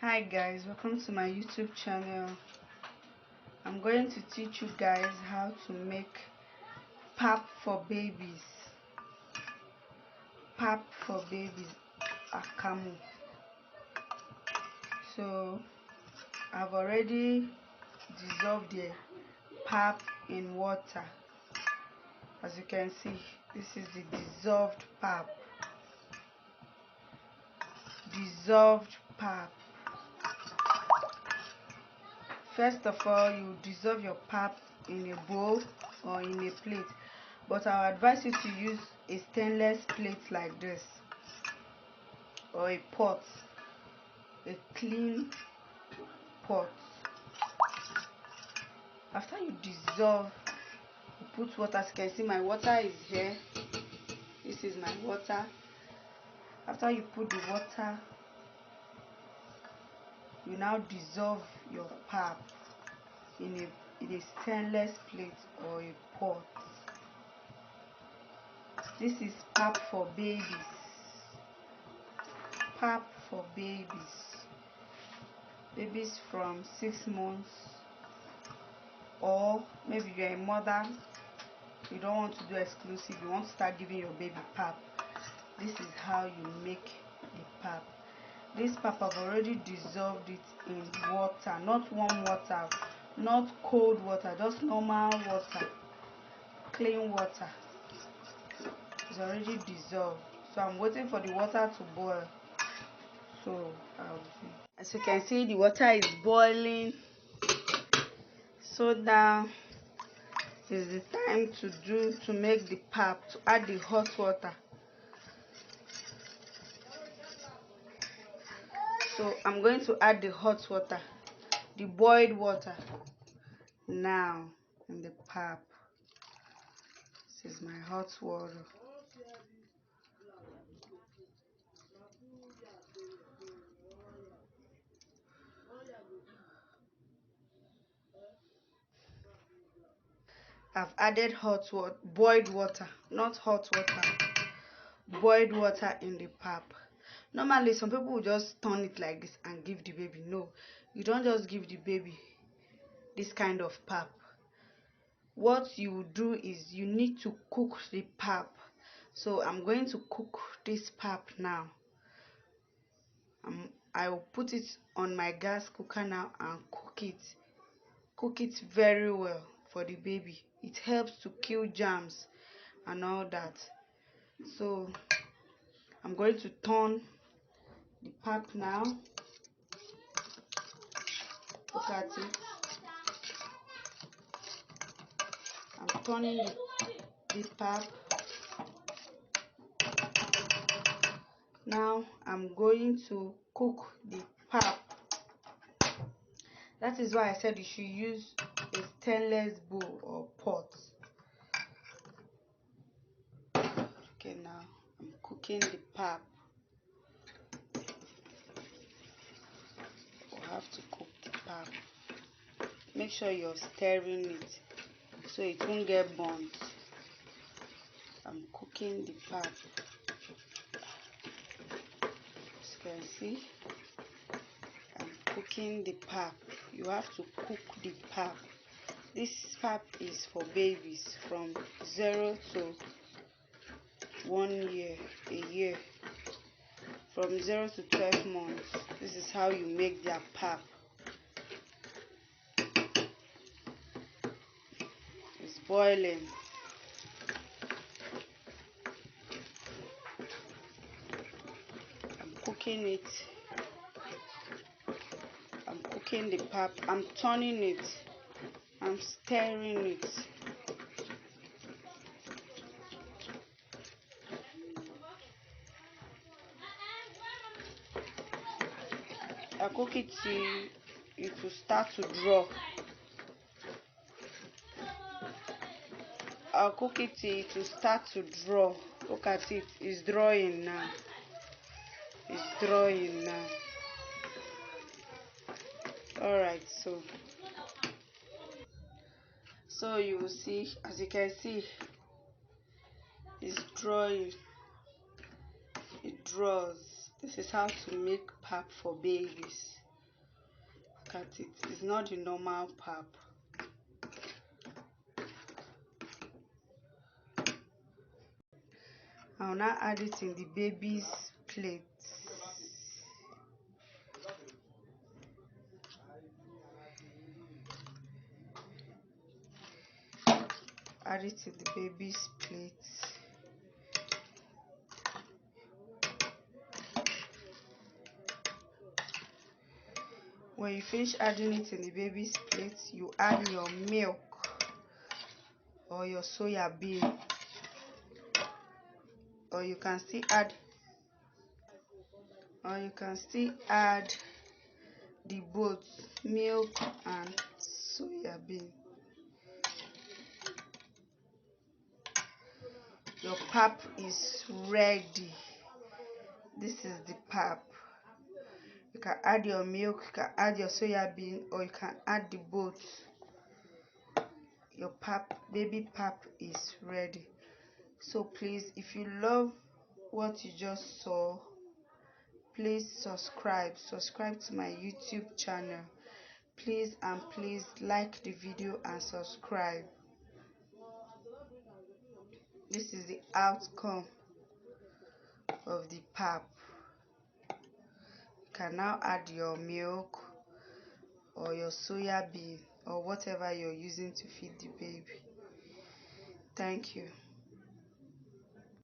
Hi guys, welcome to my YouTube channel. I'm going to teach you guys how to make pap for babies. Pap for babies, Akamu. So I've already dissolved the pap in water. As you can see, this is the dissolved pap. Dissolved pap. First of all, you dissolve your pap in a bowl or in a plate, but I would advise you to use a stainless plate like this, or a pot, a clean pot. After you dissolve, you put water. As you can see, my water is here. This is my water. After you put the water, you now dissolve your pap in a stainless plate or a pot. This is pap for babies. Pap for babies. Babies from 6 months, or maybe you're a mother, you don't want to do exclusive, you want to start giving your baby pap. This is how you make the pap. This pap, I've already dissolved it in water, not warm water, not cold water, just normal water, clean water. It's already dissolved, so I'm waiting for the water to boil. So I'll see. As you can see, the water is boiling. So now is the time to make the pap, to add the hot water. So I'm going to add the hot water, the boiled water, now in the pap. This is my hot water. I've added hot water, boiled water, not hot water, boiled water in the pap. Normally some people will just turn it like this and give the baby. No, you don't just give the baby this kind of pap. What you do is you need to cook the pap. So I'm going to cook this pap now. I will put it on my gas cooker now and cook it very well for the baby. It helps to kill germs and all that. So I'm going to turn the pap now. Look at it. I'm turning the pap. Now I'm going to cook the pap. That is why I said you should use a stainless bowl or pot. Okay, now I'm cooking the pap. You have to cook the pap. Make sure you're stirring it so it won't get burnt. I'm cooking the pap. As you can see, I'm cooking the pap. You have to cook the pap. This pap is for babies from 0 to 1 year, a year. From 0 to 12 months. This is how you make their pap. It's boiling. I'm cooking it. I'm cooking the pap. I'm turning it. I'm stirring it. I cook it till it will start to draw. I'll cook it till it will start to draw. Look at it. It's drawing now. It's drawing now. Alright, so you will see, as you can see, it's drawing. It draws. This is how to make pap for babies. look at it. It's not the normal pap. I'll now add it in the baby's plate. Add it in the baby's plate. When you finish adding it in the baby's plate, you add your milk or your soya bean, or you can still add the both milk and soya bean. Your pap is ready. This is the pap. You can add your milk, you can add your soya bean, or you can add the both. Your baby pap is ready. So please, if you love what you just saw, please subscribe to my YouTube channel. Please and please like the video and subscribe. This is the outcome of the pap. You can now add your milk or your soya bean or whatever you're using to feed the baby. Thank you.